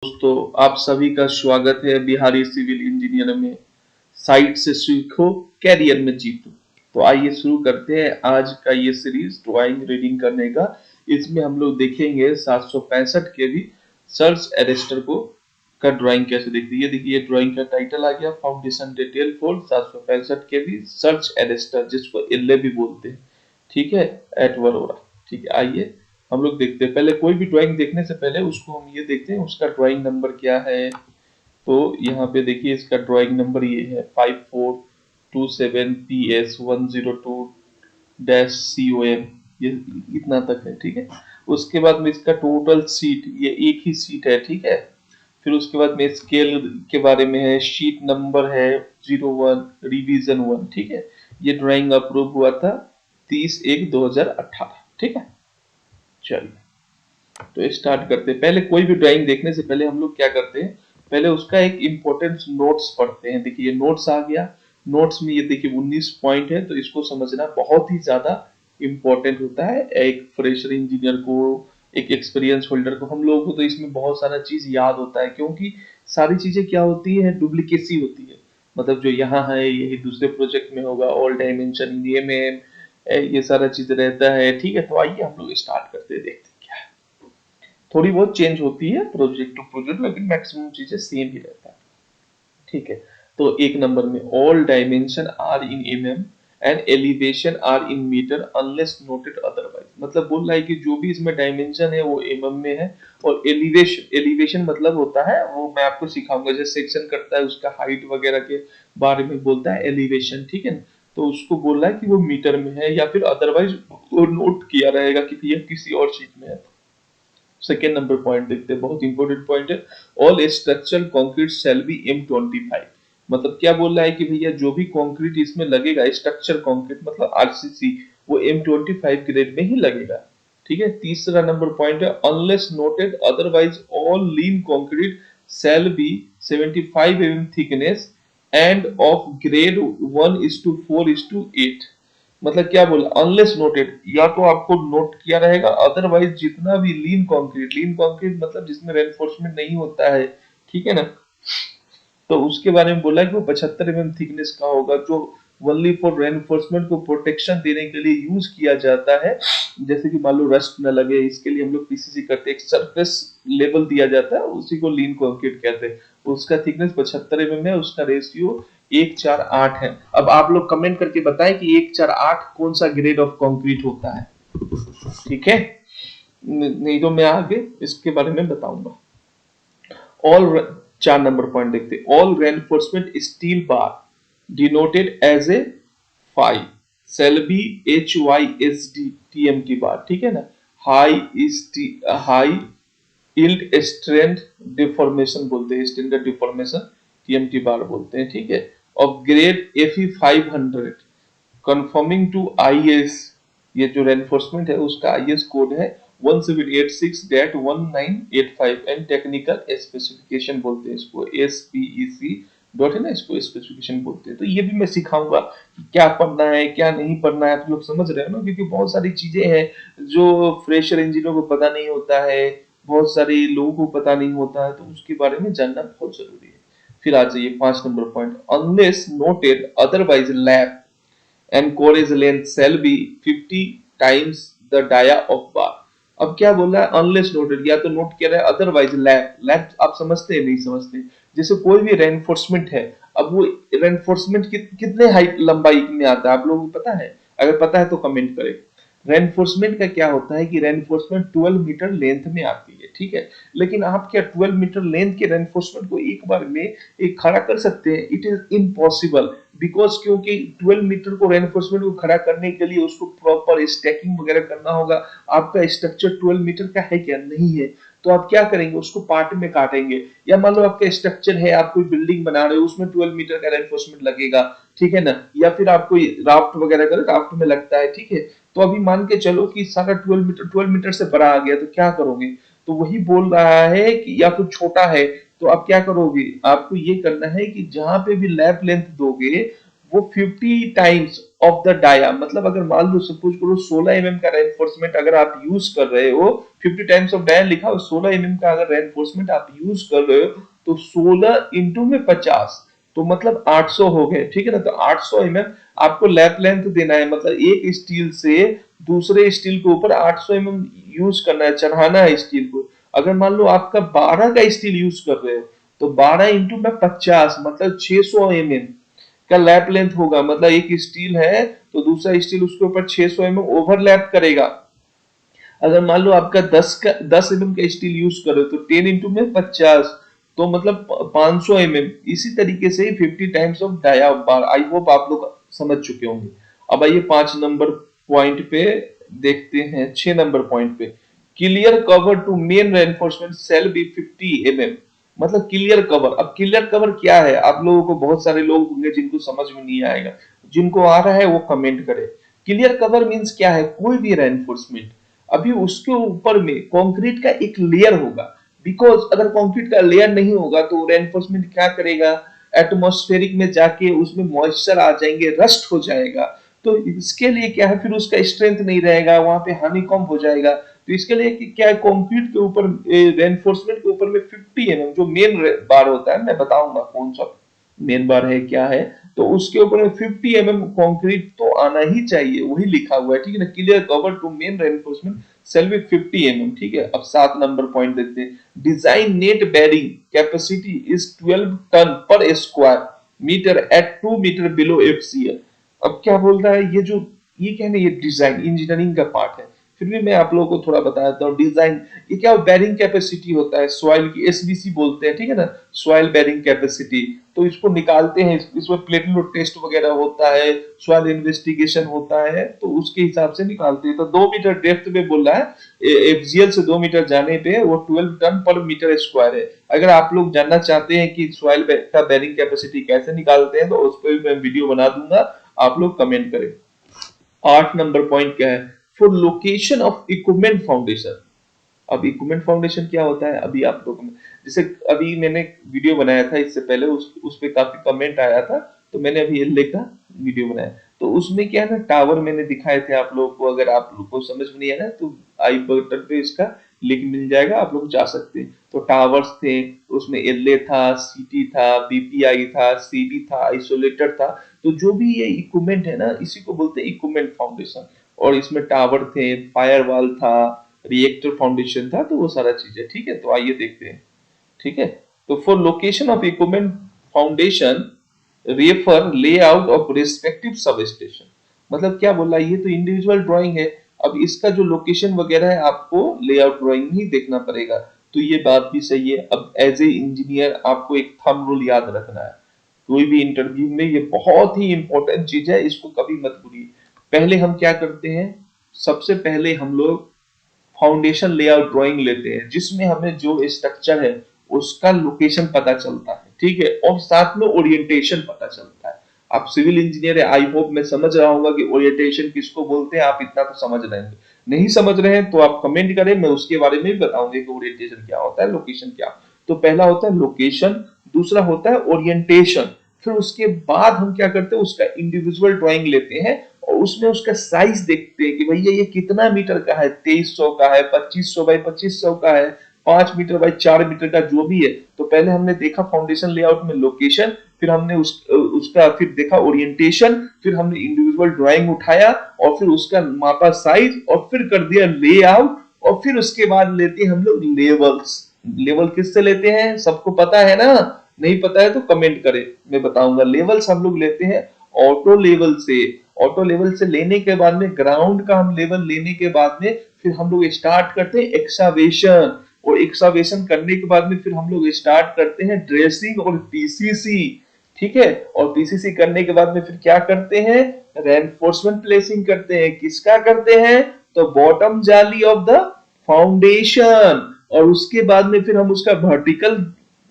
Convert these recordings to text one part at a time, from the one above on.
दोस्तों, आप सभी का स्वागत है बिहारी सिविल इंजीनियर में। साइट से सीखो, कैरियर में जीतो। तो आइए शुरू करते हैं आज का ये सीरीज ड्राइंग रीडिंग करने का। इसमें हम लोग देखेंगे 765 के भी सर्च एडेस्टर को का ड्राइंग कैसे दिखती है। ये देखिए, ड्राइंग का टाइटल आ गया, फाउंडेशन डिटेल फॉर 765 के भी सर्च एडेस्टर, जिसको एलए भी बोलते हैं। ठीक है, एट वरोरा। ठीक है, आइए हम लोग देखते हैं। पहले कोई भी ड्राइंग देखने से पहले उसको हम ये देखते हैं उसका ड्राइंग नंबर क्या है। तो यहाँ पे देखिए, इसका ड्राइंग नंबर ये है 5427PS102-COM, ये इतना तक है। ठीक है, उसके बाद में इसका टोटल सीट, ये एक ही सीट है। ठीक है, फिर उसके बाद में स्केल के बारे में है, शीट नंबर है 01 रिवीजन 1। ठीक है, ये ड्राइंग अप्रूव हुआ था 30/1/2018। ठीक है, चलिए तो स्टार्ट करते हैं। पहले कोई भी ड्राइंग देखने से पहले हम लोग क्या करते हैं, पहले उसका एक इम्पोर्टेंट नोट्स पढ़ते हैं। देखिए, ये नोट्स आ गया। नोट्स में ये देखिए 19 पॉइंट है, तो इसको समझना बहुत ही ज्यादा इम्पोर्टेंट होता है एक फ्रेशर इंजीनियर को, एक एक्सपीरियंस होल्डर को। हम लोगों को तो इसमें बहुत सारा चीज याद होता है, क्योंकि सारी चीजें क्या होती है, डुप्लीकेसी होती है। मतलब जो यहाँ है यही दूसरे प्रोजेक्ट में होगा, ऑल डायमेंशन ये में ये सारा चीज रहता है। ठीक है, तो आइए हम लोग स्टार्ट करते हैं, देखते हैं क्या है। थोड़ी बहुत चेंज होती है प्रोजेक्ट टू प्रोजेक्ट, लेकिन मैक्सिमम चीजें सेम ही रहता है। ठीक है, तो एक नंबर में all dimension are in mm and elevation are in metre unless noted otherwise. मतलब बोल रहा है कि जो भी इसमें डायमेंशन है वो mm में है, और एलिवेशन, एलिवेशन मतलब होता है, वो मैं आपको सिखाऊंगा, जैसे सेक्शन करता है उसका हाइट वगैरह के बारे में बोलता है एलिवेशन। ठीक है, तो उसको बोल रहा है कि वो मीटर में है, या फिर अदरवाइज वो नोट किया रहेगा कि भैया किसी और चीज में है। सेकेंड नंबर पॉइंट देखते हैं, बहुत इंपॉर्टेंट पॉइंट है। All structural concrete shall be M25। मतलब क्या बोल रहा है कि भैया जो भी कंक्रीट इसमें लगेगा, स्ट्रक्चर कंक्रीट मतलब आरसीसी, वो M25 ग्रेड में ही लगेगा। ठीक है, तीसरा नंबर पॉइंट है, unless noted otherwise all lean concrete shall be 75 mm thickness end of grade 1:4:8। मतलब क्या बोला, अनलेस नोटेड, या तो आपको नोट किया रहेगा, अदरवाइज जितना भी लीन कंक्रीट मतलब जिसमें रेनफोर्समेंट नहीं होता है। ठीक है ना, तो उसके बारे में बोला कि वो 75 mm थिकनेस का होगा, जो ओनली फॉर रेनफोर्समेंट को प्रोटेक्शन देने के लिए यूज किया जाता है। जैसे कि मान लो रस्ट न लगे, इसके लिए हम लोग पीसीसी करते हैं, एक सरफेस लेवल दिया जाता है, उसी को लीन कंक्रीट कहते हैं। उसका थिकनेस 75 mm है, उसका रेशियो 1:4:8 है। अब आप लोग कमेंट करके बताएं कि 1:4:8 कौन सा ग्रेड ऑफ कंक्रीट होता है। ठीक है, नहीं तो मैं आगे इसके बारे में बताऊंगा। ऑल 4 नंबर पॉइंट देखते, all reinforcement steel bar denoted as a phi shall be HYSD TMT bar. ठीक है ना, हाई इल्ड स्ट्रेंथ डिफॉर्मेशन बोलते हैं, स्टैंडर्ड डिफॉर्मेशन TMT बार बोलते हैं। ठीक है, of grade FE 500 conforming to IS, ये जो रेनफोर्समेंट है उसका IS कोड है 1786-1985 एंड टेक्निकल स्पेसिफिकेशन बोलते हैं इसको, SPEC डॉट है ना, इसको स्पेसिफिकेशन बोलते हैं। तो ये भी मैं सिखाऊंगा कि क्या पढ़ना है क्या नहीं पढ़ना है, आप लोग समझ रहे हो ना, क्योंकि बहुत सारी चीजें हैं जो फ्रेशर इंजीनियर को पता नहीं होता है, बहुत सारे लोगों को पता नहीं होता है, तो उसके बारे में जानना बहुत जरूरी है। फिर आ जाइए 5 number point, unless noted otherwise lab and core length shall be 50 times the dia of bar। अब क्या बोल रहा है, अनलेस नोटेड, या तो नोट किया रहा है, अदरवाइज लैब। लैब आप समझते हैं नहीं समझते, जैसे कोई भी रेनफोर्समेंट है, अब वो रेनफोर्समेंट कितने हाइट लंबाई में आता है आप लोगों को पता है? अगर पता है तो कमेंट करें। रेनफोर्समेंट का क्या होता है कि रेनफोर्समेंट 12 मीटर लेंथ में आती है। ठीक है, लेकिन आप क्या 12 मीटर लेंथ के रेनफोर्समेंट को एक बार में एक खड़ा कर सकते हैं? इट इज इम्पॉसिबल, बिकॉज क्योंकि 12 मीटर को रेनफोर्समेंट को खड़ा करने के लिए उसको प्रॉपर स्टैकिंग वगैरह करना होगा। आपका स्ट्रक्चर 12 मीटर का है क्या? नहीं है। तो आप क्या करेंगे, उसको पार्ट में काटेंगे। या मान लो आपका स्ट्रक्चर है, आप कोई बिल्डिंग बना रहे हो, उसमें 12 मीटर का रेनफोर्समेंट लगेगा। ठीक है ना, या फिर आप कोई राफ्ट वगैरह करो, राफ्ट में लगता है। ठीक है, तो अभी मान के चलो कि सारा 12 मीटर से बड़ा आ गया, तो क्या करोगे? तो वही बोल रहा है कि या फिर छोटा है, तो आप क्या करोगे, आपको ये करना है कि जहां पे भी लैप लेंथ दोगे वो 50 टाइम्स ऑफ द डाया, मतलब अगर मान लो सपोज करो 16 एमएम का रेनफोर्समेंट अगर आप यूज कर रहे हो, 50 टाइम्स ऑफ डाया लिखा हो, 16 एमएम का अगर रेनफोर्समेंट आप यूज कर रहे हो तो 16 इंटू में 50, तो मतलब 800 हो गए, ठीक है ना। तो 800 एमएम आपको लैप लेंथ देना है, मतलब एक स्टील से दूसरे स्टील के ऊपर 800 एमएम यूज करना है, चढ़ाना है स्टील को। अगर मान लो आपका 12 का स्टील यूज कर रहे हो तो 12 इंटू में 50 मतलब 600 एमएम का लैप लेंथ होगा, मतलब एक स्टील है तो दूसरा स्टील उसके ऊपर 600 एमएम ओवरलैप करेगा। अगर मान लो आपका 10 एमएम का स्टील यूज कर रहे हो तो 10 इंटू में 50, तो मतलब 500 एमएम। इसी तरीके से 50 times of dia bar. I hope आप लोग समझ चुके होंगे। अब आइए 5 नंबर पॉइंट पे देखते हैं, 6 नंबर पॉइंट पे, clear cover to main reinforcement shall be 50 mm, मतलब क्लियर कवर। अब क्लियर कवर क्या है, आप लोगों को बहुत सारे लोग होंगे जिनको समझ में नहीं आएगा, जिनको आ रहा है वो कमेंट करे। क्लियर कवर मींस क्या है, कोई भी रेनफोर्समेंट अभी उसके ऊपर में कंक्रीट का एक लेयर होगा, बिकॉज अगर कंक्रीट का लेयर नहीं होगा तो रेनफोर्समेंट क्या करेगा, एटमॉस्फेरिक में जाके उसमें मॉइस्चर आ जाएंगे, रस्ट हो जाएगा। तो इसके लिए क्या है, फिर उसका स्ट्रेंथ नहीं रहेगा, वहां पे हानिकॉम हो जाएगा। तो इसके लिए क्या है, कंक्रीट के ऊपर रेनफोर्समेंट के ऊपर में 50 एमएम जो मेन बार होता है, मैं बताऊंगा कौन सा मेन बार है क्या है, तो उसके ऊपर में 50 एमएम कंक्रीट तो आना ही चाहिए, वही लिखा हुआ है, ठीक है ना। Clear cover to main reinforcement cell with 50 mm, ठीक है। अब 7 नंबर पॉइंट देखते हैं, design net bearing capacity is 12 ton per square metre at 2 metre below FCL. अब क्या बोल रहा है, ये क्या है ना, ये डिजाइन इंजीनियरिंग का पार्ट है, फिर भी मैं आप लोगों को थोड़ा बता देता हूँ। डिजाइन ये क्या बेरिंग कैपेसिटी होता है, सॉइल की एसबीसी बोलते हैं, ठीक है ना, सॉइल बेरिंग कैपेसिटी। तो इसको निकालते हैं, इसमें प्लेटलेट टेस्ट वगैरह होता है, सॉइल इन्वेस्टिगेशन होता है, तो उसके हिसाब से निकालते हैं। तो 2 मीटर डेप्थ में बोल रहा है, एफजीएल से 2 मीटर जाने पे वो 12 टन पर मीटर स्क्वायर है। अगर आप लोग जानना चाहते हैं कि सॉइल का बेरिंग कैपेसिटी कैसे निकालते हैं तो उस पर भी मैं वीडियो बना दूंगा, आप लोग कमेंट करें। 8 नंबर पॉइंट क्या है, for location of equipment foundation. अब इक्विपमेंट फाउंडेशन क्या होता है, अभी आप लोग जैसे अभी मैंने वीडियो बनाया था इससे पहले, उस पे काफी कमेंट आया था, तो मैंने अभी एलए का वीडियो बनाया। तो उसमें क्या है ना, टावर मैंने दिखाए थे आप लोगों को, अगर आप लोग को समझ में नहीं आया तो आई बटन पे इसका लिंक मिल जाएगा, आप लोग जा सकते हैं। तो टावर्स थे, उसमें एलए था, सीटी था, बीपीआई था, सीडी था, आइसोलेटर था। तो जो भी ये इक्विपमेंट है ना, इसी को बोलते हैं इक्विपमेंट फाउंडेशन। और इसमें टावर थे, फायरवॉल था, रिएक्टर फाउंडेशन था, तो वो सारा चीज है, ठीक है। तो आइए देखते हैं, ठीक है। तो for location of equipment foundation refer layout of respective sub station. मतलब क्या बोल रहा है, ये तो इंडिविजुअल ड्राइंग है, अब इसका जो लोकेशन वगैरह है आपको लेआउट ड्राइंग ही देखना पड़ेगा। तो ये बात भी सही है। अब एज ए इंजीनियर आपको एक थंब रूल याद रखना है, कोई भी इंटरव्यू में ये बहुत ही इंपॉर्टेंट चीज है, इसको कभी मत भूलिए। पहले हम क्या करते हैं, सबसे पहले हम लोग फाउंडेशन लेआउट ड्राइंग लेते हैं, जिसमें हमें जो स्ट्रक्चर है उसका लोकेशन पता चलता है, ठीक है, और साथ में ओरिएंटेशन पता चलता है। आप सिविल इंजीनियर है, आई होप मैं समझ रहा हूँ कि ओरिएंटेशन किसको बोलते हैं, आप इतना तो समझ रहे हैं। नहीं समझ रहे हैं तो आप कमेंट करें, मैं उसके बारे में भी बताऊंगा कि ओरिएंटेशन क्या होता है, लोकेशन क्या। तो पहला होता है लोकेशन, दूसरा होता है ओरिएंटेशन, फिर उसके बाद हम क्या करते हैं, उसका इंडिविजुअल ड्राइंग लेते हैं और उसमें उसका साइज देखते हैं कि भैया ये कितना मीटर का है, 2300 का है, 2500 बाई 2500 का है, 5 मीटर बाई 4 मीटर का, जो भी है। तो पहले हमने देखा फाउंडेशन लेआउट में लोकेशन, फिर हमने उसका फिर देखा ओरिएंटेशन, फिर हमने इंडिविजुअल ड्राइंग उठाया और फिर उसका मापा साइज और फिर कर दिया लेआउट। और फिर उसके बाद लेते हैं हम लोग लेवल्स। लेवल किससे लेते हैं, सबको पता है ना, नहीं पता है तो कमेंट करें, मैं बताऊंगा। लेवल्स हम लोग लेते हैं ऑटो लेवल से। ऑटो लेवल से लेने के बाद में ग्राउंड का हम लेवल लेने के बाद में फिर हम लोग स्टार्ट करते हैं एक्सावेशन, और एक्सावेशन करने के बाद में फिर हम लोग स्टार्ट करते हैं ड्रेसिंग और पीसीसी, ठीक है। और पीसीसी करने के बाद में फिर क्या करते हैं, रेनफोर्समेंट प्लेसिंग करते हैं। किसका करते हैं, तो बॉटम जाली ऑफ द फाउंडेशन। और उसके बाद में फिर हम उसका वर्टिकल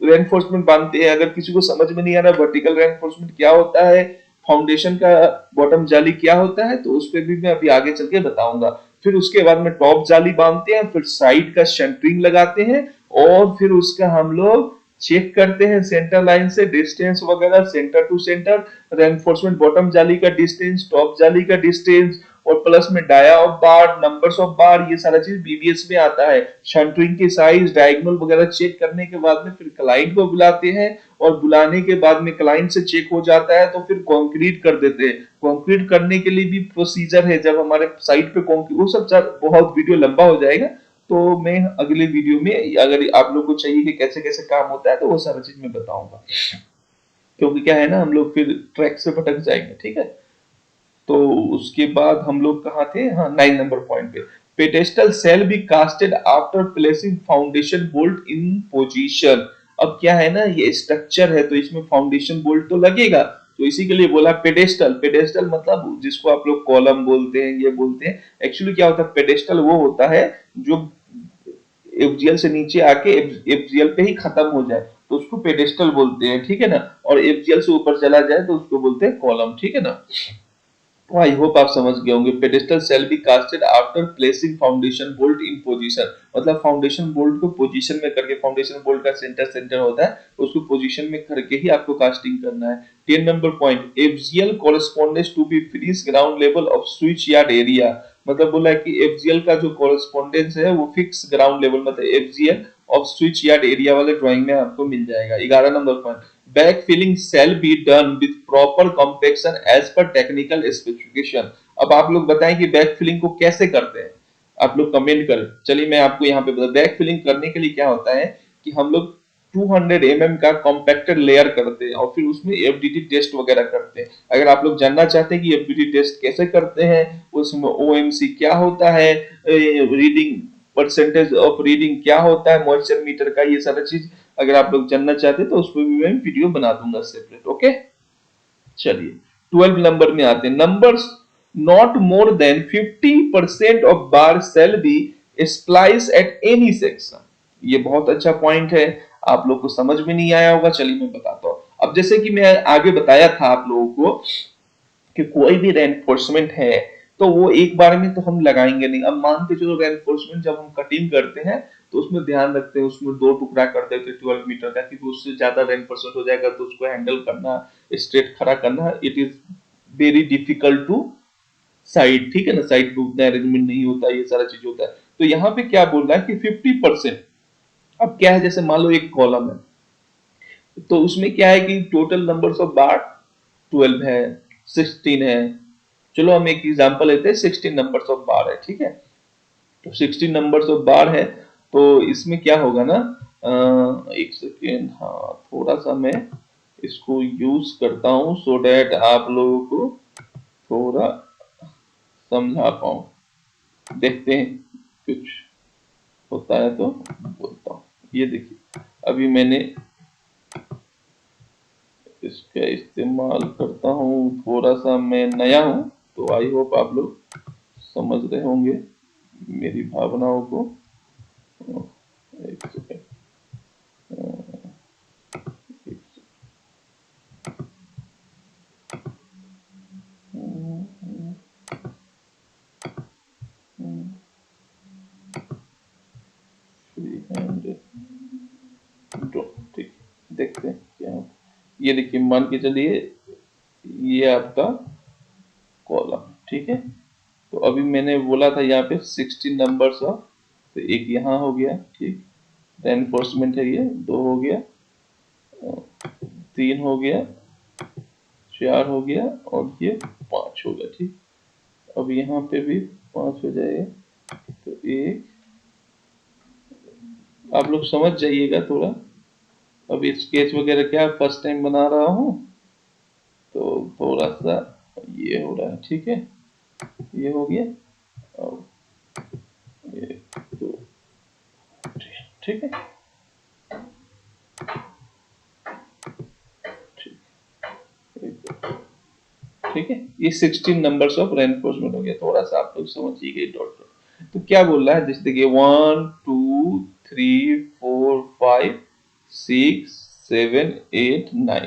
रेनफोर्समेंट बांधते हैं। अगर किसी को समझ में नहीं आ रहा वर्टिकल रेनफोर्समेंट क्या होता है, फाउंडेशन का बॉटम जाली क्या होता है, तो उस पर भी मैं अभी आगे चल के बताऊंगा। फिर उसके बाद में टॉप जाली बांधते हैं, फिर साइड का सेंटरिंग लगाते हैं, और फिर उसका हम लोग चेक करते हैं सेंटर लाइन से डिस्टेंस वगैरह, centre to centre, reinforcement bottom जाली का डिस्टेंस, टॉप जाली का डिस्टेंस, और प्लस में dia of bar, numbers of bar, ये सारा चीज बीबीएस में आता है। शंटरिंग की साइज, डायगोनल वगैरह चेक करने के बाद में फिर क्लाइंट को बुलाते हैं, और बुलाने के बाद में क्लाइंट से चेक हो जाता है तो फिर कंक्रीट कर देते हैं। कंक्रीट करने के लिए भी प्रोसीजर है, जब हमारे साइट पे कंक्रीट, वो सब बहुत वीडियो लंबा हो जाएगा, तो मैं अगले वीडियो में, अगर आप लोग को चाहिए कि कैसे कैसे काम होता है, तो वो सारा चीज मैं बताऊंगा, क्योंकि क्या है ना, हम लोग फिर ट्रैक से भटक जाएंगे, ठीक है। तो उसके बाद हम लोग कहाँ थे, हाँ 9 नंबर पॉइंट पे, pedestal shall be casted after placing foundation bolt in position. अब क्या है ना, ये स्ट्रक्चर है तो इसमें फाउंडेशन बोल्ट तो लगेगा, तो इसी के लिए बोला पेडेस्टल। पेडेस्टल मतलब जिसको आप लोग कॉलम बोलते हैं, ये बोलते हैं, एक्चुअली क्या होता है, पेडेस्टल वो होता है जो एफजीएल से नीचे आके एफजीएल पे ही खत्म हो जाए, तो उसको पेडेस्टल बोलते हैं, ठीक है ना। और एफजीएल से ऊपर चला जाए तो उसको बोलते हैं कॉलम, ठीक है ना। आई होप आप समझ गए होंगे। Pedestal shall be casted after placing foundation bolt in position, मतलब फाउंडेशन बोल्ट को पोजीशन में करके, फाउंडेशन बोल्ट का सेंटर सेंटर होता है, उसको पोजीशन में करके ही आपको कास्टिंग करना है। 10 number point, FGL correspondence to be finish ground level of switch yard area, मतलब बोला है कि एफजीएल का जो कॉरेस्पॉन्डेंस है वो फिक्स ग्राउंड लेवल, मतलब FGL of switch yard area वाले ड्राइंग में आपको मिल जाएगा। 11 number point, back filling shall be done with proper compaction as per technical specification। अब आप लोग बताएं कि बैक फिलिंग को कैसे करते हैं, आप लोग कमेंट करें। चलिए मैं आपको यहाँ पे बता, बैक फिलिंग करने के लिए क्या होता है कि हम लोग 200 का कॉम्पैक्टेड लेयर करते हैं, और फिर उसमें एफडीटी टेस्ट वगैरह करते हैं। अगर आप लोग जानना चाहते हैं कि एफडीटी टेस्ट कैसे करते हैं, उसमें ओएमसी क्या होता है, रीडिंग परसेंटेज ऑफ रीडिंग क्या होता है, मॉइस्चर मीटर का, ये सारा चीज अगर आप लोग जानना चाहते हैं तो उस पर भी मैं वीडियो बना दूंगा सेपरेट, ओके। चलिए 12 नंबर में आते हैं, numbers not more than 50% of bar shall be splice at any section. ये बहुत अच्छा पॉइंट है, आप लोग को समझ में नहीं आया होगा, चलिए मैं बताता हूँ। अब जैसे कि मैं आगे बताया था आप लोगों को कि कोई भी रेनफोर्समेंट है तो वो एक बार में तो हम लगाएंगे नहीं। अब मान के चलो रेनफोर्समेंट जब हम कटिंग करते हैं तो उसमें ध्यान रखते हैं, उसमें 2 टुकड़ा कर देते हैं 12 मीटर का, क्योंकि उससे ज्यादा रेनफोर्समेंट हो जाएगा तो उसको हैंडल करना, स्ट्रेट खड़ा करना, it is very difficult to side, ठीक है ना, साइड पे उतना अरेंजमेंट नहीं होता, ये सारा चीज होता है। तो यहाँ पे क्या बोल रहा है कि 50%। अब क्या है, जैसे मान लो एक कॉलम है, तो उसमें क्या है कि टोटल नंबर्स ऑफ बार 12 है, 16 है। चलो हम एक एग्जांपल लेते हैं, 16 नंबर्स ऑफ बार है, ठीक है। तो 16 नंबर्स ऑफ बार है, तो इसमें क्या होगा ना, एक सेकेंड, हाँ थोड़ा सा मैं इसको यूज करता हूँ सो डैट आप लोगों को थोड़ा समझा पाऊँ। देखते हैं कुछ होता है तो बोलता हूँ। ये देखिए, अभी मैंने इसका इस्तेमाल करता हूँ, थोड़ा सा मैं नया हूँ, तो आई होप आप लोग समझ रहे होंगे मेरी भावनाओं को। एक सेकेंड, ठीक, देखते हैं क्या होता है। ये देखिए, मान के चलिए ये आपका कॉलम, ठीक है। तो अभी मैंने बोला था यहाँ पे 16 नंबर्स ऑफ, तो एक यहाँ हो गया, ठीक, रेनफोर्समेंट है ये 2 हो गया, 3 हो गया, 4 हो गया, और ये 5 हो गया, ठीक। अब यहाँ पे भी 5 हो जाएगा, तो एक, आप लोग समझ जाइएगा थोड़ा। अब स्केच वगैरह क्या फर्स्ट टाइम बना रहा हूँ, तो थोड़ा सा ये हो रहा है, ठीक है। ये हो गया, और ये 2, ठीक है, ठीक है। ये 16 नंबर्स ऑफ रेनफोर्समेंट हो गया, थोड़ा सा आप लोग समझिए गए डॉट डॉट। तो क्या बोल रहा है, जैसे देखिए 1 2 3 4 5 6 7 8 9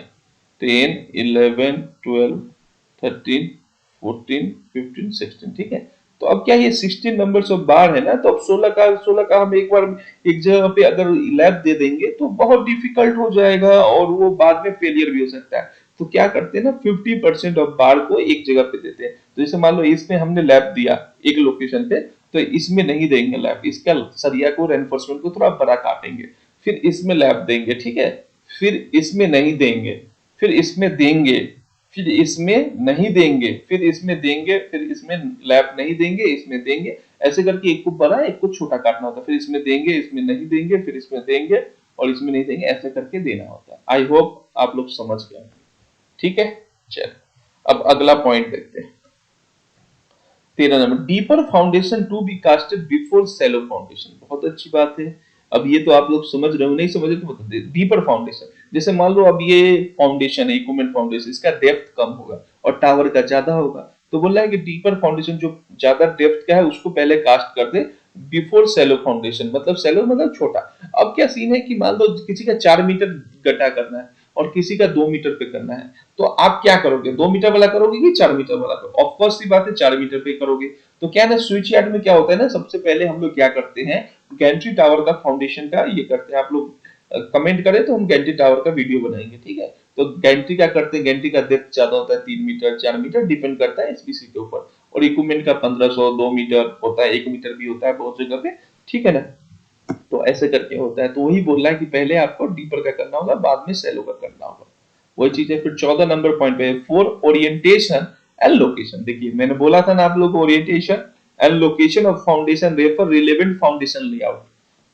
10 11 12 13 14 15 16, ठीक है। तो अब क्या ये 16 नंबर्स ऑफ बार है ना, तो अब 16 का हम एक बार एक जगह पे अगर लैब दे देंगे तो बहुत डिफिकल्ट हो जाएगा और वो बाद में फेलियर भी हो सकता है। तो क्या करते हैं ना, 50% ऑफ बार को एक जगह पे देते हैं। तो जैसे मान लो इसमें हमने लैब दिया एक लोकेशन पे, तो इसमें नहीं देंगे लैब, इसका सरिया को रेनफोर्समेंट को थोड़ा बड़ा काटेंगे, फिर इसमें लैब देंगे, ठीक है, फिर इसमें नहीं देंगे, फिर इसमें देंगे, फिर इसमें नहीं देंगे, फिर इसमें देंगे, फिर इसमें लैब नहीं देंगे, इसमें देंगे, ऐसे करके एक को बड़ा एक को छोटा काटना होता है, फिर इसमें देंगे, इसमें नहीं देंगे, फिर इसमें देंगे और इसमें नहीं देंगे, ऐसे करके देना होता है। आई होप आप लोग समझ गए, ठीक है। चल अब अगला पॉइंट देखते हैं, 13 number, deeper foundation to be casted before shallow foundation. बहुत अच्छी बात है। अब ये तो आप लोग समझ रहे हो, नहीं समझ रहे तो बता दे। डीपर फाउंडेशन, जैसे मान लो अब ये फाउंडेशन है, इक्विपमेंट फाउंडेशन, इसका डेप्थ कम होगा और टावर का ज्यादा होगा, तो बोल रहा है कि डीपर फाउंडेशन जो ज्यादा डेप्थ का है उसको पहले कास्ट कर दे बिफोर सैलो फाउंडेशन, मतलब सैलो मतलब छोटा। अब क्या सीन है कि मान लो किसी का 4 मीटर गड्ढा करना है और किसी का 2 मीटर पे करना है, तो आप क्या करोगे, 2 मीटर वाला करोगे कि 4 मीटर वाला करोगे? ऑफ कोर्स सी बात है 4 मीटर पे करोगे। तो क्या ना, स्विच यार्ड में क्या होता है ना, सबसे पहले हम लोग क्या करते हैं, गैंट्री टावर का फाउंडेशन का ये करते हैं। आप लोग कमेंट करें तो हम गैंट्री टावर का वीडियो बनाएंगे, ठीक है। तो गैंट्री क्या करते हैं, गैंट्री का डेप्थ ज्यादा होता है, 3 मीटर 4 मीटर, डिपेंड करता है एसबीसी के ऊपर, और इक्विपमेंट का 1500 2 मीटर होता है, 1 मीटर भी होता है बहुत जगह पे, ठीक है ना। तो ऐसे करके होता है, तो वही बोल रहा है कि पहले आपको डीपर का करना होगा, बाद में सैलो का करना होगा, वही चीज है। फिर 14 नंबर पॉइंट पे, फॉर ओरिएंटेशन एंड लोकेशन। देखिए मैंने बोला था ना आप लोग, orientation and location of foundation refer relevant foundation layout,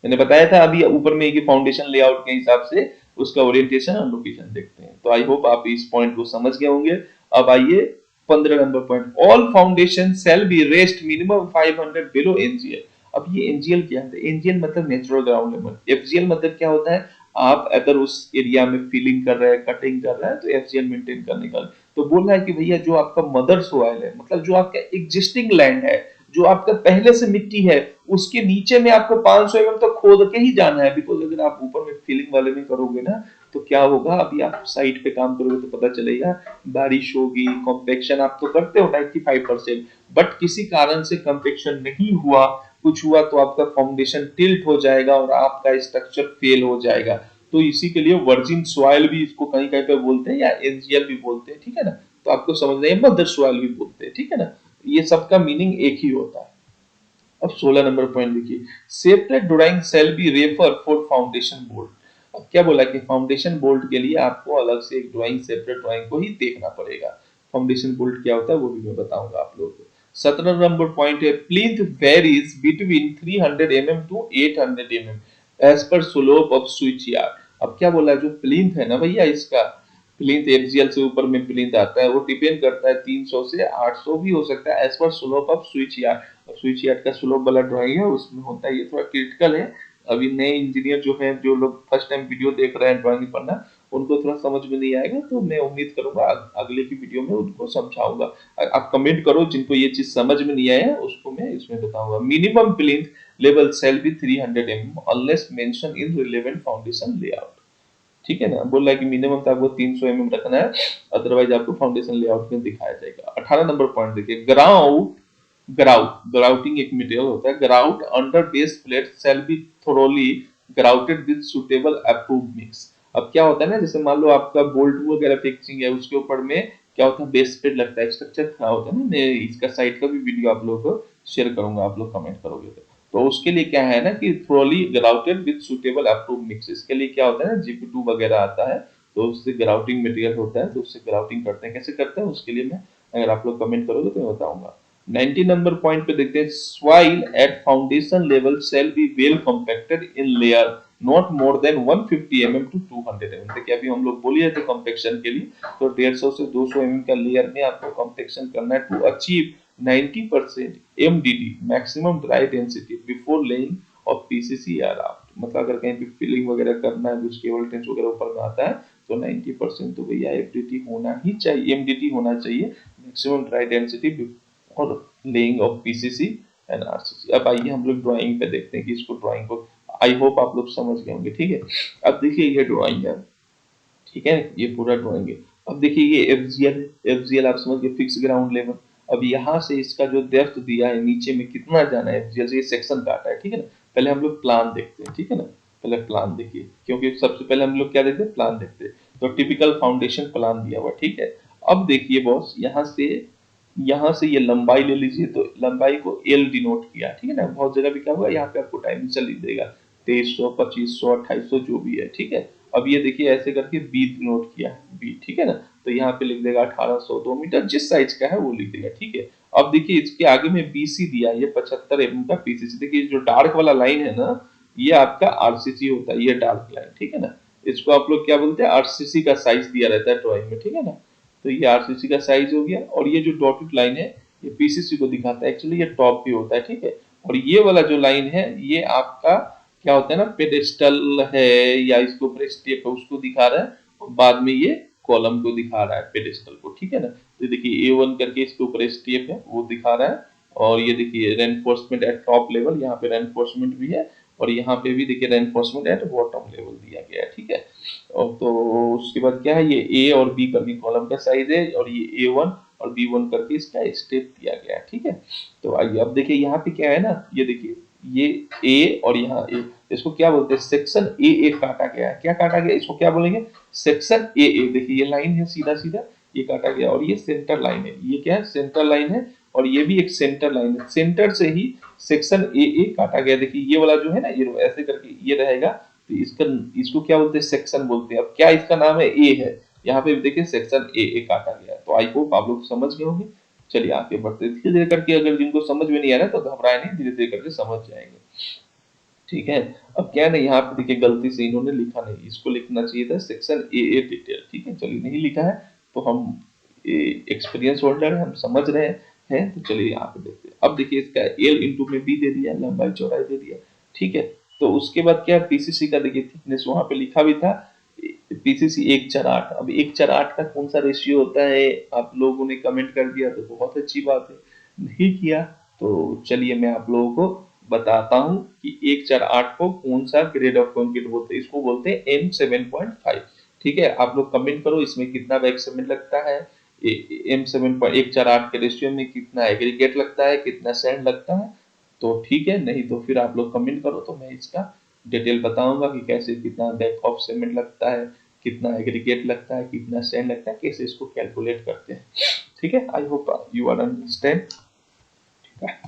मैंने बताया था अभी ऊपर में कि फाउंडेशन लेआउट के हिसाब से उसका ओरिएंटेशन और लोकेशन देखते हैं। तो आई होप आप इस पॉइंट को समझ गए होंगे। अब आइए 15 number point, all foundation shall be rest minimum 500 below NGL. अब ये एनजीएल क्या है, एनजीएल मतलब नेचुरल ग्राउंड लेवल, एफजीएल मतलब क्या होता है, आप अगर उस एरिया में फिलिंग कर रहे हैं, कटिंग कर रहे हैं, तो एफजीएल मेंटेन करने का। तो बोल रहा है कि भैया जो आपका मदर सोइल है, मतलब जो आपका एग्जिस्टिंग लैंड है, जो आपका पहले से मिट्टी है, उसके नीचे में आपको 500 एमएम तक खोद के ही जाना है। बिकॉज अगर आप ऊपर में फिलिंग वाले में करोगे ना, तो क्या होगा, अभी आप साइट पे काम करोगे तो पता चलेगा, बारिश होगी, कॉम्पेक्शन आप तो करते हो 95%, बट किसी कारण से कॉम्पेक्शन नहीं हुआ, कुछ हुआ, तो आपका फाउंडेशन टिल्ट हो जाएगा और आपका स्ट्रक्चर फेल हो जाएगा। तो इसी के लिए वर्जिन सॉइल भी इसको कहीं कहीं पे बोलते हैं, या एनजीएल भी बोलते हैं, ठीक है ना। तो आपको समझना है, मदर सॉइल भी बोलते हैं, ठीक है ना। ये सबका मीनिंग एक ही होता है। अब 16 नंबर पॉइंट देखिए, separate drawing shall be refer for foundation bolt. अब क्या बोला कि फाउंडेशन बोल्ट के लिए आपको अलग से एक ड्राइंग, सेपरेट ड्राइंग को ही देखना पड़ेगा। फाउंडेशन बोल्ट क्या होता है वो भी मैं बताऊंगा आप लोगों को। 17 नंबर पॉइंट है, plinth varies between 300 mm to 800 mm as per slope of switch yard. अब क्या बोला, जो प्लिंथ है ना भैया, इसका प्लिंथ एफजीएल से ऊपर में प्लिंथ आता है, वो डिपेंड करता है 300 से 800 भी हो सकता है, as per slope of switch yard. Switch yard का स्लोप वाला ड्राइंग है, उसमें होता है, ये थोड़ा क्रिटिकल है। अभी नए इंजीनियर जो है, जो लोग फर्स्ट टाइम वीडियो देख रहे हैं ड्राइंग पढ़ना, उनको थोड़ा समझ में नहीं आएगा, तो मैं उम्मीद करूंगा अगले की वीडियो में उनको समझाऊंगा। आप कमेंट करो जिनको ये चीज समझ में नहीं आया, उसको मैं इसमें बताऊंगा। Minimum plinth level shall be 300 mm unless mentioned in relevant foundation layout, ठीक है ना। बोल रहा है कि मिनिमम तो आपको 300 mm रखना है, अदरवाइज आपको फाउंडेशन लेआउट में दिखाया जाएगा। 18 नंबर पॉइंट देखिए, ग्राउटिंग एक मटेरियल होता है, grout under base plate shall be thoroughly grouted with suitable approved mix। अब क्या होता है ना, जैसे मान लो आपका बोल्ट वगैरह फिक्सिंग है, उसके ऊपर में क्या होता है, बेस प्लेट लगता है, स्ट्रक्चर खराब होता है ना। मैं इसका साइट का भी वीडियो आप लोगों को शेयर करूंगा, आप लोग कमेंट करोगे तो उसके लिए क्या है ना कि thoroughly grouted with suitable approve mix. इसके लिए क्या होता है ना, जीपी2 वगैरह आता है, तो उससे ग्राउटिंग मटेरियल होता है, तो उससे ग्राउटिंग करते हैं। कैसे करते हैं उसके लिए मैं, अगर आप लोग कमेंट करोगे तो मैं बताऊंगा। 19 नंबर पॉइंट पे देखते हैं, soil at foundation level shall be well compacted in layer not more than 150 mm to 200 mm। देखिए अभी हम लोग बोलिए थे कंपैक्शन के लिए, तो 150 से 200 mm का लेयर में आपको कंपैक्शन करना है to achieve 90% MDD maximum dry density before laying of PCC या राफ्ट। मतलब अगर कहीं पे फिलिंग वगैरह करना है, कुछ केबल टेंस वगैरह ऊपर में आता है, तो 90% तो भैया एफडीटी होना ही चाहिए, एमडीटी होना चाहिए, maximum dry density before laying of PCC and RCC. अब आइए हम लोग ड्राइंग पे देखते हैं कि इसको, ड्राइंग को आई होप आप लोग समझ गए होंगे, ठीक है। अब देखिए ये ड्राइंग है, ठीक है, ये पूरा ड्राइंग है। अब देखिए ये एफजीएल, एफजीएल आप समझ गए, फिक्स ग्राउंड लेवल। अब यहाँ से इसका जो डेप्थ दिया है नीचे में कितना जाना है, जैसे ये सेक्शन काटा है, ठीक है ना। पहले हम लोग प्लान देखते हैं, ठीक है ना। पहले प्लान देखिए, क्योंकि सबसे पहले हम लोग क्या देखते हैं, प्लान देखते हैं। तो टिपिकल फाउंडेशन प्लान दिया हुआ, ठीक है। अब देखिए बॉस, यहाँ से ये लंबाई ले लीजिए, तो लंबाई को एल डिनोट किया, ठीक है ना। बहुत जगह भी क्या होगा, यहाँ पे आपको डायमेंशन लिख देगा 2300, 2500, 2800 जो भी है, ठीक है। अब ये देखिए ऐसे करके बी डिनोट किया है, बी, ठीक है ना। तो यहाँ पे लिख देगा 1800, 2 मीटर, जिस साइज का है वो लिख देगा, ठीक है। अब देखिए इसके आगे में बीसी दिया है, ये 75 mm का पीसीसी। देखिए जो डार्क वाला लाइन है ना, ये आपका आरसीसी होता है, ये डार्क लाइन, ठीक है ना। इसको आप लोग क्या बोलते हैं, आरसीसी का साइज दिया रहता है ड्राइंग में, ठीक है ना। तो ये आरसीसी का साइज हो गया, और ये जो डॉटेड लाइन है ये पीसीसी को दिखाता है, एक्चुअली ये टॉप भी होता है, ठीक है। और ये वाला जो लाइन है ये आपका क्या होता है ना, पेडेस्टल है, या इसके ऊपर स्टेप है उसको दिखा रहा है, और बाद में ये कॉलम को दिखा रहा है, पेडेस्टल को, ठीक है ना। तो देखिए A1 करके इसके ऊपर स्टेप है वो दिखा रहा है, और ये देखिए रेनफोर्समेंट एट टॉप लेवल, यहाँ पे रेनफोर्समेंट भी है, और यहाँ पे भी देखिए रेनफोर्समेंट एट बॉटम लेवल दिया गया है, ठीक है। और तो उसके बाद क्या है, ये ए और बी करके कॉलम का साइज है, और ये A1 और B1 करके इसका स्टेप दिया गया है, ठीक है। तो आइए अब देखिए यहाँ पे क्या है ना, ये देखिए ये ए और यहाँ ए, इसको क्या बोलते हैं, सेक्शन ए काटा गया है। क्या काटा गया, इसको क्या बोलेंगे, सेक्शन ए। देखिए ये लाइन है सीधा सीधा, ये काटा गया, और ये सेंटर लाइन है, ये क्या है, सेंटर लाइन है, और ये भी एक सेंटर लाइन है, सेंटर से ही सेक्शन ए काटा गया। देखिए ये वाला जो है ना, ये ऐसे करके ये रहेगा, तो इसको क्या बोलते हैं, सेक्शन बोलते हैं। अब क्या इसका नाम है, ए है, यहाँ पे देखिए सेक्शन ए काटा गया है। तो आई होप आप लोग समझ गए होंगे। चलिए आगे बढ़ते धीरे धीरे करके, अगर जिनको समझ में नहीं आ रहा तो घबराए नहीं, धीरे धीरे करके समझ जाएंगे, ठीक है। अब क्या है ना, यहाँ पे देखिए गलती से इन्होंने लिखा नहीं, इसको लिखना चाहिए था सेक्शन ए डिटेल, ठीक है। चलिए नहीं लिखा है, तो हम एक्सपीरियंस होल्डर है, हम समझ रहे हैं। तो चलिए यहाँ पे देखते हैं। अब देखिए इसका एल इंटू में बी दे दिया, लंबाई चौड़ाई दे दिया, ठीक है। तो उसके बाद क्या, पीसीसी का देखिए थिकनेस वहां पे लिखा भी था, पीसीसी 1:8। अब 1:8 का कौन सा रेशियो होता है, आप लोगों ने कमेंट कर दिया तो बहुत अच्छी बात है, नहीं किया तो चलिए मैं आप लोगों को बताता हूं कि 1:8 को कौन सा ग्रेड ऑफ कंक्रीट बोलते हैं। इसको बोलते हैं M7.5, ठीक है। आप लोग कमेंट करो इसमें कितना बैग सीमेंट लगता है, M7.1:8 के रेशियो में कितना एग्रीगेट लगता है, कितना सैंड लगता है। तो ठीक है, नहीं तो फिर आप लोग कमेंट करो, तो मैं इसका डिटेल बताऊंगा कि कैसे कितना बैग ऑफ सीमेंट लगता है, कितना एग्रीगेट लगता है, कितना सैंड लगता है, कैसे इसको कैलकुलेट करते हैं, ठीक है। I hope you are understand, ठीक है।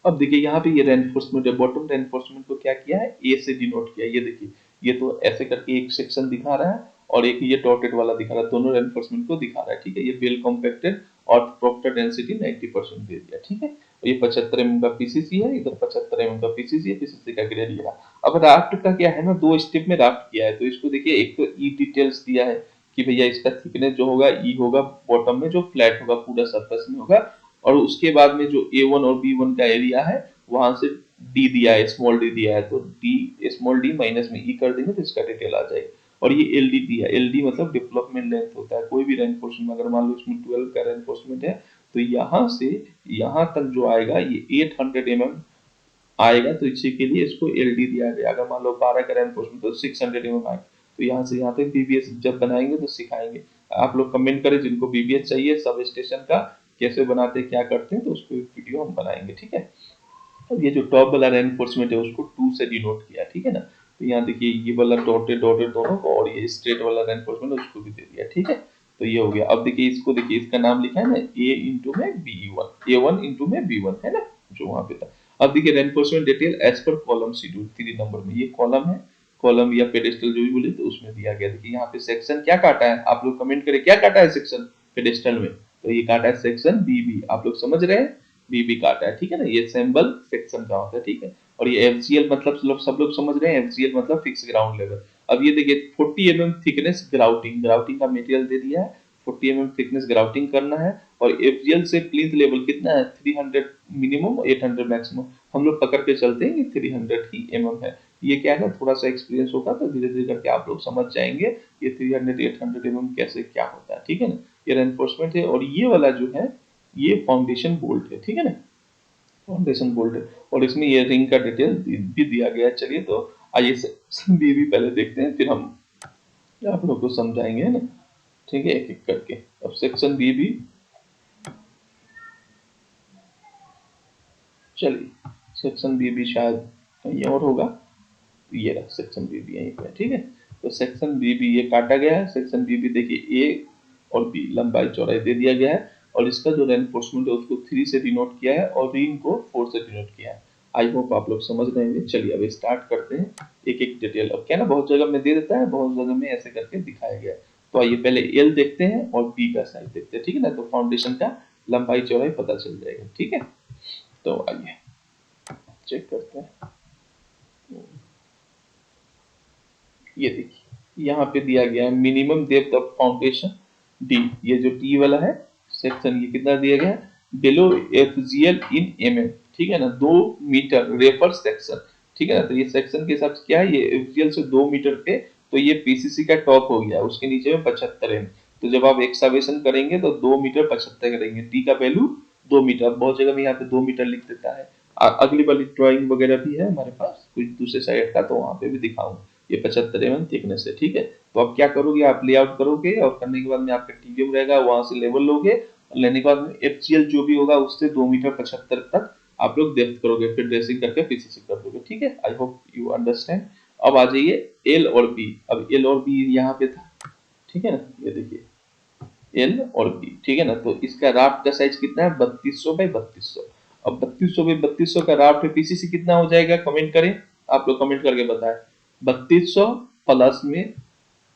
अब देखिए यहाँ पे ये रेनफोर्समेंट है, बॉटम रेनफोर्समेंट को क्या किया है, ए से डिनोट किया। ये देखिए ये तो ऐसे करके एक सेक्शन दिखा रहा है, और एक ये डॉटेड वाला दिखा रहा है, दोनों रेनफोर्समेंट को दिखा रहा है, ठीक है। ये वेल कॉम्पैक्टेड और प्रॉपर डेंसिटी 90% दे दिया, ठीक है। और ये 75 mm का पीसीसी है, इधर 75 mm का पीसीसी है, पीसीसी का ग्रेड ये रहा। अब राफ्ट का क्या है ना, 2 स्टेप में राफ्ट किया है। तो इसको देखिए, एक तो ई डिटेल्स दिया है कि भैया इसका थिकनेस जो होगा ई होगा, बॉटम में जो फ्लैट होगा पूरा सरफेस में होगा, और उसके बाद में जो A1 और B1 का एरिया है वहां से डी दिया है, स्मॉल डी दिया है, तो डी स्मॉल डी माइनस में ई कर देंगे तो इसका डिटेल आ जाएगी। और ये एल डी दिया, एल डी मतलब डेवलपमेंट लेंथ होता है, कोई भी रेनफोर्समेंट अगर मान लो इसमें 12 का रेनफोर्समेंट है, तो यहाँ से यहाँ तक जो आएगा ये 800 mm आएगा, तो इसी के लिए इसको एल डी दिया गया। अगर मान लो 12 का रेनफोर्समेंट तो 600 mm आएगा, तो यहाँ से यहाँ तक बीबीएस जब बनाएंगे तो सिखाएंगे। आप लोग कमेंट करें जिनको बीबीएस चाहिए सब स्टेशन का, कैसे बनाते हैं क्या करते हैं, तो उसको एक वीडियो हम बनाएंगे, ठीक है। अब ये जो टॉप वाला रेनफोर्समेंट है उसको 2 से डिनोट किया, ठीक है ना। तो यहाँ देखिए ये वाला डॉटेड डॉटेड दोनों को, और ये स्ट्रेट वाला रेनफोर्समेंट उसको भी दे दिया, ठीक है। तो ये हो गया। अब देखिए इसको, देखिए इसका नाम लिखा है ना, ए इंटू में B1, A1 इंटू में B1 है ना, जो वहां पे था। अब देखिए reinforcement detail as per column schedule 3 number में, ये कॉलम है, कॉलम या पेडेस्टल जो भी बोले, तो उसमें दिया गया। देखिए यहाँ पे सेक्शन क्या काटा है, आप लोग कमेंट करें क्या काटा है सेक्शन पेडेस्टल में, तो ये काटा है सेक्शन बीबी। आप लोग समझ रहे हैं, बीबी काटा है, ठीक है ना। ये सिंबल सेक्शन का होता है, ठीक है। और ये एफजीएल मतलब सब लोग समझ रहे हैं, एफजीएल मतलब फिक्स ग्राउंड लेवल। अब ये देखिए 40 mm थिकनेस ग्राउटिंग, ग्राउटिंग का मटेरियल दे दिया है, 40 mm थिकनेस ग्राउटिंग करना है। और एफजीएल से प्लिंथ लेवल कितना है, 300 मिनिमम, 800 मैक्सिमम। हम लोग पकड़ के चलते हैं कि 300 ही mm है। ये क्या है ना, थोड़ा सा एक्सपीरियंस होगा तो धीरे धीरे करके आप लोग समझ जाएंगे ये 300 800 mm कैसे क्या होता है, ठीक है ना। ये रेनफोर्समेंट है, और ये वाला जो है ये फाउंडेशन बोल्ट है, ठीक है ना, फाउंडेशन बोल्ट है। और इसमें ये रिंग का डिटेल भी दिया गया है। चलिए तो आइए सेक्शन बी भी पहले देखते हैं, फिर हम आप लोग को समझाएंगे, है ना, ठीक है, एक एक करके। अब सेक्शन बी भी चलिए सेक्शन बी भी शायद कहीं और होगा, ये रहा सेक्शन बी भी यहीं पे, ठीक है। तो सेक्शन बी भी ये काटा गया है। सेक्शन बी भी देखिए ए और बी लंबाई चौड़ाई दे दिया गया है, और इसका जो रेनफोर्समेंट है उसको 3 से डिनोट किया है और रिंग को 4 से डिनोट किया है। आई होप आप लोग समझ रहे हैं। चलिए अब स्टार्ट करते हैं एक एक डिटेल। अब क्या ना, बहुत जगह में दे देता है, बहुत जगह में ऐसे करके दिखाया गया है। तो आइए पहले एल देखते हैं और बी का साइज देखते हैं, ठीक है ना। तो फाउंडेशन का लंबाई चौड़ाई पता चल जाएगा, ठीक है। तो आइए चेक करते हैं। ये देखिए यहाँ पे दिया गया है minimum depth of foundation D, ये जो टी वाला है सेक्शन, ये कितना दिया गया है बिलो एफजीएल इन एमएम, ठीक है ना, 2 मीटर रेफर सेक्शन, ठीक है ना। तो ये सेक्शन के हिसाब से क्या है, ये एफजीएल से 2 मीटर पे, तो ये पीसीसी का टॉप हो गया, उसके नीचे में 75 एम। तो जब आप एक्सकवेशन करेंगे तो 2 मीटर 75 करेंगे, टी का वैल्यू 2 मीटर। बहुत जगह में यहाँ पे 2 मीटर लिख देता है। अगली वाली ड्राइंग वगैरह भी है हमारे पास कुछ दूसरे साइड का, तो वहां पे भी दिखाऊंगा। ये 75 mm थिकनेस है, ठीक है। तो अब क्या करोगे, आप लेआउट करोगे और करने के बाद में आपका टीवीएम रहेगा, वहां से लेवल लोगे, लेने के बाद में एफसीएल जो भी होगा उससे 2 मीटर 75 तक आप लोग डेप्थ करोगे, फिर ड्रेसिंग करके पीसीसी कर दोगे, ठीक है। I hope you understand. अब आ जाइए एल और बी। अब एल और बी यहाँ पे था, ठीक है ना, ये देखिए एल और बी, ठीक है ना। तो इसका राफ्ट का साइज कितना है 3200 बाई 3200। अब 3200 बाई 3200 का राफ्ट है, पीसीसी कितना हो जाएगा कमेंट करें, आप लोग कमेंट करके बताएं। 3200 प्लस में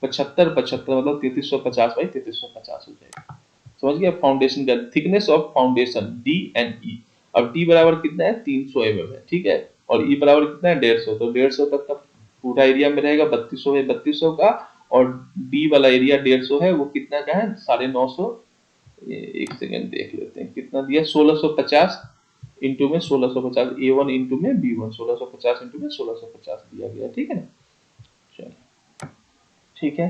75 75 मतलब 3350 बाई 3350 हो जाएगा। समझ गया। फाउंडेशन का thickness of foundation D and E. अब डी बराबर कितना है 300 mm है, ठीक है। और ई बराबर कितना है 150, तो 150 तक का पूरा एरिया में रहेगा 3200 है 3200 का। और डी वाला एरिया 150 है, वो कितना का है 950। एक सेकेंड देख लेते हैं कितना दिया, 1650 इंटू में 1650, ए वन इंटू में बी वन, 1650 इंटू में 1650 दिया गया, ठीक है ना। चलिए ठीक है।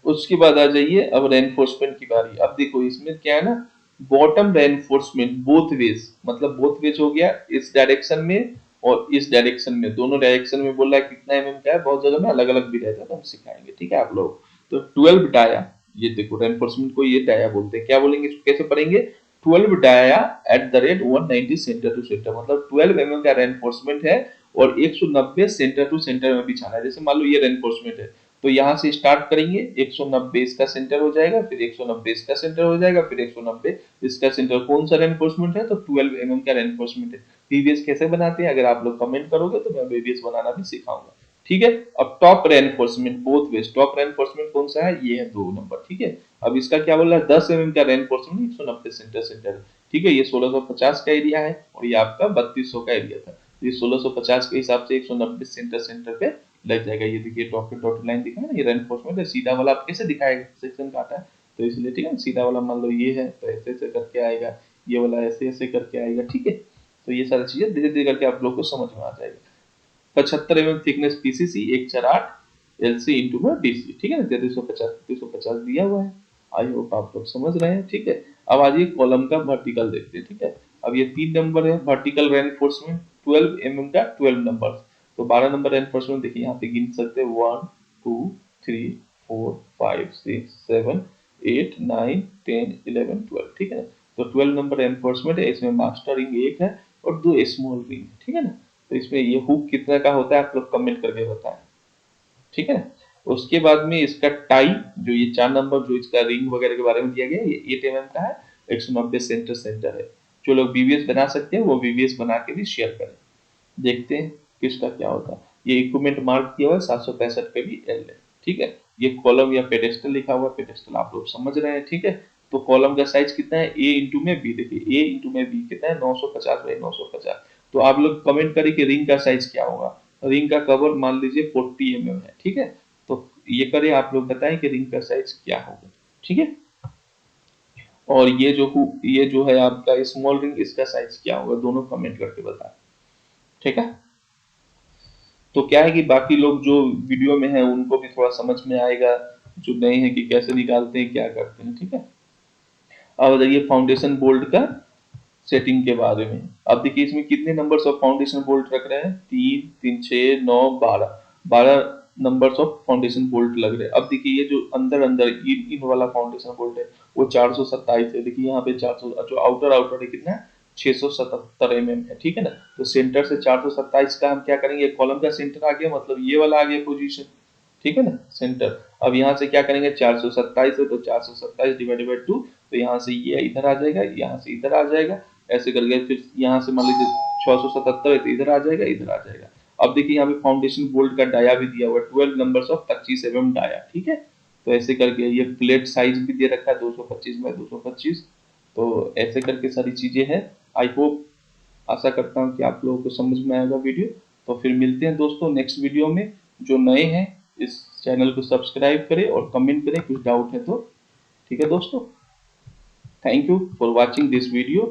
उसके बाद आ जाइए अब रेनफोर्समेंट की बारी। अब देखो इसमें क्या है ना, बॉटम रेनफोर्समेंट बोथ वेज, मतलब बोथ वेज हो गया, इस डायरेक्शन में और इस डायरेक्शन में, दोनों डायरेक्शन में बोल रहा है कितना एमएम का है। बहुत जगह में अलग अलग भी रहता है, तो हम सिखाएंगे, ठीक है आप लोग। तो 12 डाया, ये देखो रेनफोर्समेंट को ये डाया बोलते हैं। क्या बोलेंगे इसको, कैसे पढ़ेंगे, 12 dia at the rate 190 centre to centre, मतलब 12 एमएम का रेनफोर्समेंट है और 190 सेंटर टू सेंटर में बिछाना है। जैसे मान लो ये रेनफोर्समेंट है, तो यहाँ से स्टार्ट करेंगे, 190 इसका सेंटर हो जाएगा, फिर 190 इसका सेंटर हो जाएगा, फिर 190 इसका सेंटर। कौन सा रेनफोर्समेंट है, तो 12 एमएम का रेनफोर्समेंट है। बीबीएस कैसे बनाते हैं, अगर आप लोग कमेंट करोगे तो मैं बीबीएस बनाना भी सिखाऊंगा, ठीक है। अब top reinforcement both ways, top reinforcement कौन सा है, ये है 2 नंबर, ठीक है। अब इसका क्या बोल रहा है 10 एमएम का रेनफोर्समेंट 190 सेंटर सेंटर, ठीक है। ये 1650 का एरिया है और ये आपका 3200 का एरिया था। ये 1650 के हिसाब से 190 सेंटर सेंटर पे लग जाएगा। ये देखिए डॉटेड लाइन दिखा है ना, ये रेनफोर्समेंट है। सीधा वाला आप कैसे दिखाएगा, सेक्शन काटा है तो इसलिए, ठीक है। सीधा वाला मान लो ये है तो ऐसे ऐसे करके आएगा, ये वाला ऐसे ऐसे करके आएगा, ठीक है। तो ये सारी चीजें धीरे धीरे करके आप लोग को समझ में आ जाएगा। 75 mm thickness PCC 148 LC into में डीसी, ठीक है ना। 3350 दिया हुआ है। आई होप आप लोग समझ रहे हैं, ठीक है। अब आ जाइए कॉलम का वर्टिकल देखते हैं, ठीक है। अब ये 3 नंबर है वर्टिकल रेनफोर्समेंट 12 mm का 12 नंबर। तो 12 नंबर रेनफोर्समेंट देखिए यहाँ पे गिन सकते हैं 1 2 3 4 5 6 7 8 9 10 11 12, ठीक है ना। तो 12 नंबर रेनफोर्समेंट है, इसमें मास्टर रिंग एक है और 2 स्मॉल रिंग, ठीक है ना। तो इसमें ये हुक कितना का होता है आप लोग कमेंट करके बताएं, ठीक है। उसके बाद में इसका टाई, जो ये 4 नंबर जो इसका रिंग वगैरह के बारे में दिया गया है, ये 8 mm का है, 190 सेंटर सेंटर है। जो लोग बीवीएस बना सकते हैं वो बीवीएस बना के भी शेयर करें, देखते हैं किसका क्या होता है। ये इक्विपमेंट मार्क किया हुआ है 765 पे भी एल है, ठीक है। ये कॉलम या पेडेस्टल लिखा हुआ है, पेडेस्टल आप लोग समझ रहे हैं, ठीक है। तो कॉलम का साइज कितना है ए इंटू में बी, देखिए ए इंटू में बी कितना है 950 बाई 950। तो आप लोग कमेंट करें कि रिंग का साइज क्या होगा। रिंग का कवर मान लीजिए 40 mm है, ठीक है। तो ये करें आप लोग बताएं कि रिंग का साइज क्या होगा, ठीक है। और ये जो है आपका स्मॉल रिंग, इसका साइज क्या होगा, दोनों कमेंट करके बताएं, ठीक है। तो क्या है कि बाकी लोग जो वीडियो में है उनको भी थोड़ा समझ में आएगा, जो नए हैं कि कैसे निकालते हैं क्या करते हैं, ठीक है। अब बताइए फाउंडेशन बोल्ट का सेटिंग के बारे में। अब देखिए इसमें कितने नंबर्स ऑफ फाउंडेशन बोल्ट रख रहे हैं, 3 3 6 9 12, 12 नंबर्स ऑफ फाउंडेशन बोल्ट लग रहे हैं। अब देखिए ये जो अंदर अंदर इन वाला फाउंडेशन बोल्ट है वो 427 है। देखिए यहाँ पे 400, जो आउटर आउटर है कितना है 677 mm है, ठीक है ना। तो सेंटर से 427 का हम क्या करेंगे, कॉलम का सेंटर आ गया, मतलब ये वाला आ गया पोजीशन, ठीक है ना, सेंटर। अब यहाँ से क्या करेंगे, 427 है तो 427 डिवाइडेड बाई 2, तो यहाँ से ये इधर आ जाएगा, यहाँ से इधर आ जाएगा, ऐसे करके फिर यहाँ से मान लीजिए 677 है तो इधर आ जाएगा, इधर आ जाएगा। अब देखिए यहाँ पे फाउंडेशन बोल्ट का डाया भी दिया हुआ है, 12 नंबर्स ऑफ 25 mm डाया, ठीक है। तो ऐसे करके ये प्लेट साइज भी दे रखा है 225 बाय 225। तो ऐसे करके सारी चीजें हैं। आई होप, आशा करता हूँ कि आप लोगों को समझ में आएगा वीडियो। तो फिर मिलते हैं दोस्तों नेक्स्ट वीडियो में। जो नए हैं इस चैनल को सब्सक्राइब करें और कमेंट करें कुछ डाउट है तो, ठीक है दोस्तों। Thank you for watching this video.